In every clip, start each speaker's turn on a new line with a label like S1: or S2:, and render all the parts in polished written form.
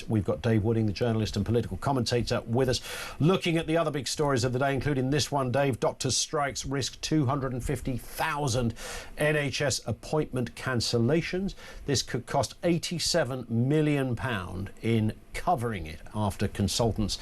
S1: We've got Dave Wooding, the journalist and political commentator, with us, looking at the other big stories of the day, including this one, Dave. Doctors' strikes risk 250,000 NHS appointment cancellations. This could cost £87 million in covering it after consultants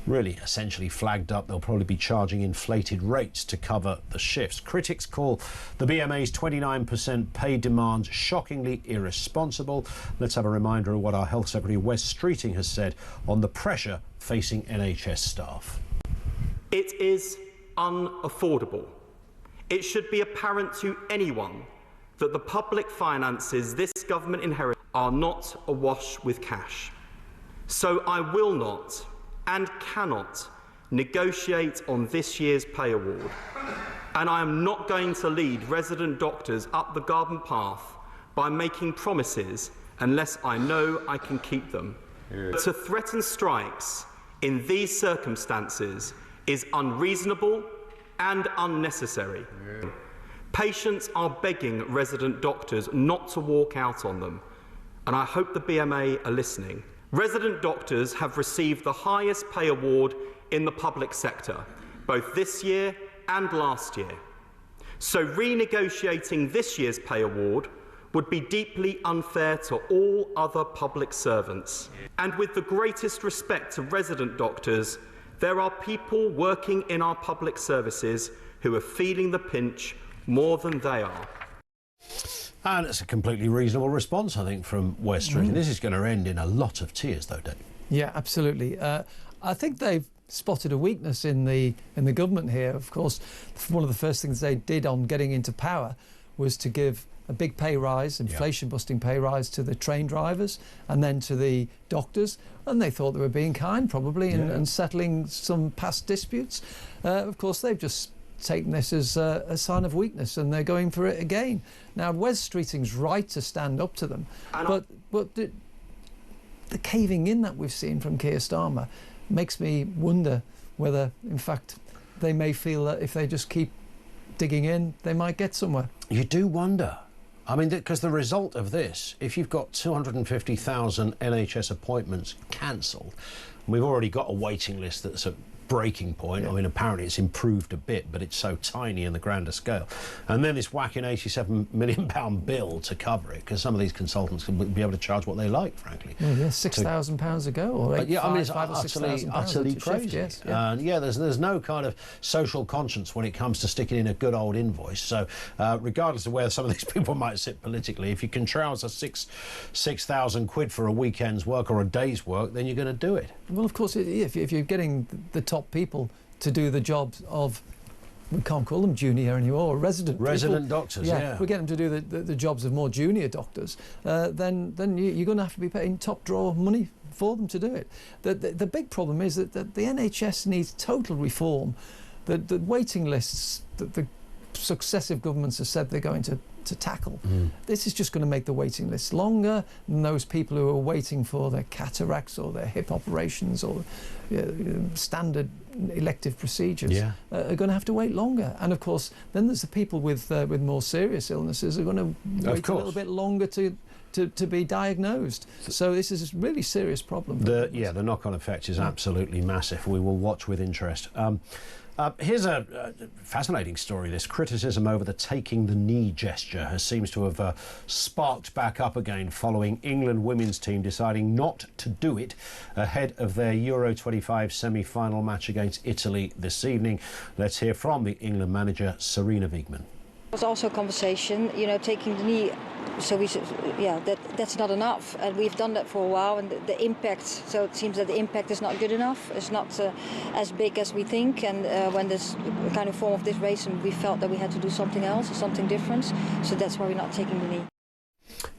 S1: really essentially flagged up they'll probably be charging inflated rates to cover the shifts. Critics call the BMA's 29% pay demands shockingly irresponsible. Let's have a reminder of what our Health Secretary Wes Streeting has said on the pressure facing NHS staff.
S2: It is unaffordable. It should be apparent to anyone that the public finances this government inherited are not awash with cash. So I will not and cannot negotiate on this year's pay award. And I am not going to lead resident doctors up the garden path by making promises unless I know I can keep them. Yeah. To threaten strikes in these circumstances is unreasonable and unnecessary. Yeah. Patients are begging resident doctors not to walk out on them, and I hope the BMA are listening. Resident doctors have received the highest pay award in the public sector, both this year and last year. So renegotiating this year's pay award would be deeply unfair to all other public servants. And with the greatest respect to resident doctors, there are people working in our public services who are feeling the pinch more than they are.
S1: And it's a completely reasonable response, I think, from Wes Streeting. This is going to end in a lot of tears, though, Dave.
S3: Yeah, absolutely. I think they've spotted a weakness in the government here. Of course, one of the first things they did on getting into power was to give a big pay rise, inflation-busting pay rise to the train drivers and then to the doctors. And they thought they were being kind, probably, and settling some past disputes. Of course, they've just taken this as a sign of weakness, and they're going for it again. Now, Wes Streeting's right to stand up to them, but the caving in that we've seen from Keir Starmer makes me wonder whether, in fact, they may feel that if they just keep digging in, they might get somewhere. You do wonder. I mean, because the result of this, if you've got 250,000 NHS appointments cancelled, we've already got a waiting list that's at breaking point. I mean, apparently it's improved a bit, but it's so tiny in the grander scale. And then this whacking £87 million bill to cover it, because some of these consultants can be able to charge what they like, frankly. £6,000 a go, or
S1: it's utterly crazy. There's no kind of social conscience when it comes to sticking in a good old invoice. So regardless of where some of these people might sit politically, if you can trouser £6,000 for a weekend's work or a day's work, then you're going to do it. Well, of course, if you're getting the top people to do the jobs of, we can't call them junior anymore, resident doctors. If we get them to do the jobs of more junior doctors, then you're going to have to be paying top drawer money for them to do it. The big problem is that the NHS needs total reform. The waiting lists that the successive governments have said they're going to tackle. This is just going to make the waiting lists longer, and those people who are waiting for their cataracts or their hip operations or standard elective procedures are going to have to wait longer. And of course, then there's the people with more serious illnesses who are going to wait a little bit longer to be diagnosed. So this is a really serious problem. The knock-on effect is absolutely massive. We will watch with interest. Here's a fascinating story. This criticism over the taking the knee gesture seems to have sparked back up again following England women's team deciding not to do it ahead of their Euro 25 semi-final match against Italy this evening. Let's hear from the England manager, Sarina Wiegman.
S4: There was also a conversation, taking the knee. So we said, that's not enough, and we've done that for a while, and the impact, so it seems that the impact is not good enough. It's not as big as we think, and when this kind of form of this race, we felt that we had to do something else, or something different, so that's why we're not taking the knee.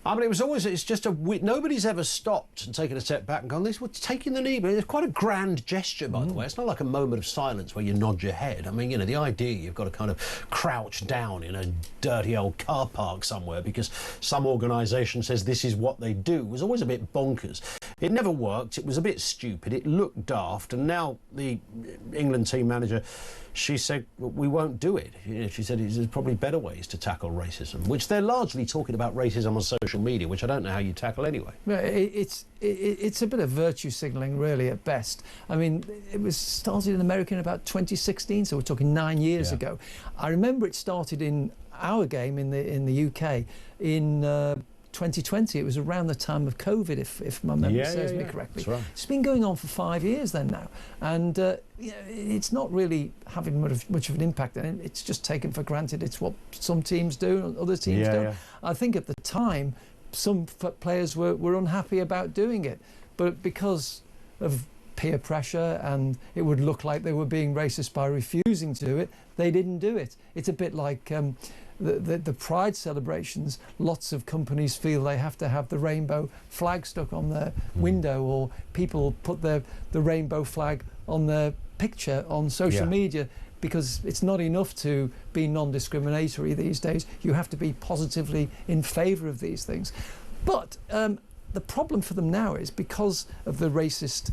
S1: I mean, it's just nobody's ever stopped and taken a step back and gone, this was taking the knee, but it's quite a grand gesture, by the way. It's not like a moment of silence where you nod your head. I mean, the idea you've got to kind of crouch down in a dirty old car park somewhere because some organisation says this is what they do was always a bit bonkers. It never worked. It was a bit stupid. It looked daft. And now the England team manager she said, we won't do it. You know, she said there's probably better ways to tackle racism, which they're largely talking about racism on social media, which I don't know how you tackle anyway.
S3: It's a bit of virtue signalling, really, at best. I mean, it was started in America in about 2016, so we're talking 9 years ago. I remember it started in our game in the UK in 2020. It was around the time of COVID, if my memory serves me correctly.
S1: That's right.
S3: It's been going on for 5 years then now, and it's not really having much of an impact, and it's just taken for granted. It's what some teams do and other teams don't. I think at the time some players were unhappy about doing it, but because of peer pressure and it would look like they were being racist by refusing to do it, they didn't do it. It's a bit like the Pride celebrations. Lots of companies feel they have to have the rainbow flag stuck on their window, or people put the rainbow flag on their picture on social media, because it's not enough to be non-discriminatory these days. You have to be positively in favour of these things. But the problem for them now is, because of the racist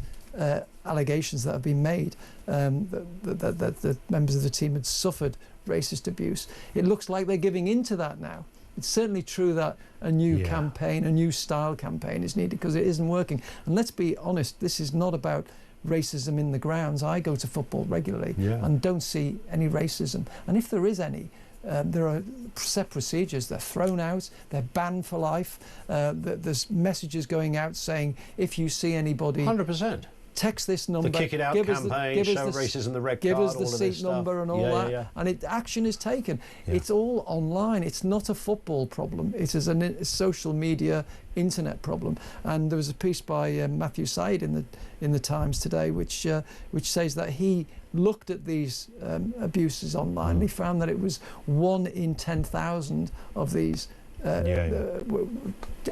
S3: allegations that have been made, that the members of the team had suffered racist abuse, it looks like they're giving in to that now. It's certainly true that a new campaign, a new style campaign is needed, because it isn't working. And let's be honest, this is not about racism in the grounds. I go to football regularly and don't see any racism. And if there is any, there are set procedures. They're thrown out, they're banned for life. There's messages going out saying, if you see anybody...
S1: 100%.
S3: Text this number.
S1: The Kick It Out campaign, show racism the red card,
S3: give us the
S1: all
S3: seat number and all that, and action is taken. It's all online. It's not a football problem. It is a social media, internet problem. And there was a piece by Matthew Said in the Times today, which says that he looked at these abuses online and he found that it was 1 in 10,000 of these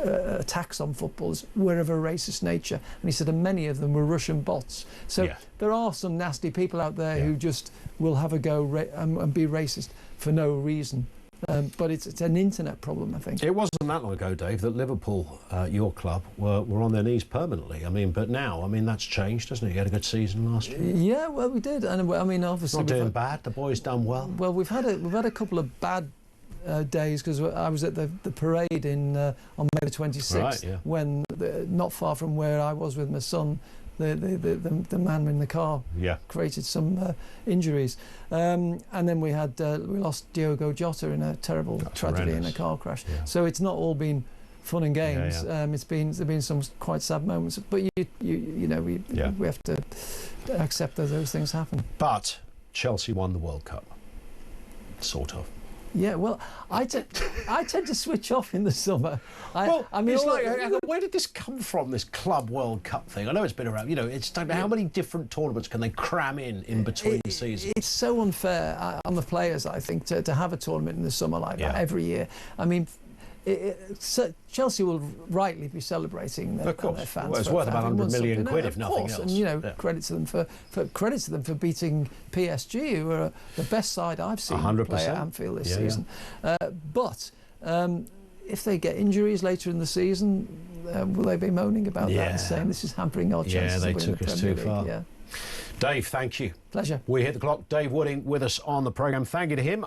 S3: attacks on footballers were of a racist nature, and he said, and many of them were Russian bots. So there are some nasty people out there who just will have a go and be racist for no reason. But it's an internet problem, I think.
S1: It wasn't that long ago, Dave, that Liverpool, your club, were on their knees permanently. I mean, but now, I mean, that's changed, hasn't it? You had a good season last year.
S3: Yeah, well, we did, and I mean, obviously,
S1: not doing bad. The boys done well.
S3: Well, we've had a couple of bad days, because I was at the parade on May the 26th, when not far from where I was with my son, the man in the car created some injuries, and then we lost Diogo Jota in a terrible tragedy in a car crash. So it's not all been fun and games. There've been some quite sad moments, but you know we have to accept that those things happen.
S1: But Chelsea won the World Cup, sort of.
S3: Yeah, well, I tend to switch off in the summer. I mean,
S1: it's like, where did this come from, this Club World Cup thing? I know it's been around, you know, it's how many different tournaments can they cram in between seasons?
S3: It's so unfair on the players, I think, to have a tournament in the summer like that every year. I mean, Chelsea will rightly be celebrating their fans.
S1: Well, it's worth about 100 million quid, if nothing else.
S3: And, you know, credit to them for beating PSG, who are the best side I've seen
S1: 100%.
S3: play at Anfield this season. But if they get injuries later in the season, will they be moaning about that and saying this is hampering our chances of winning the Premier League?
S1: Far. Dave, thank you.
S3: Pleasure.
S1: We hit the clock. Dave Wooding with us on the programme. Thank you to him.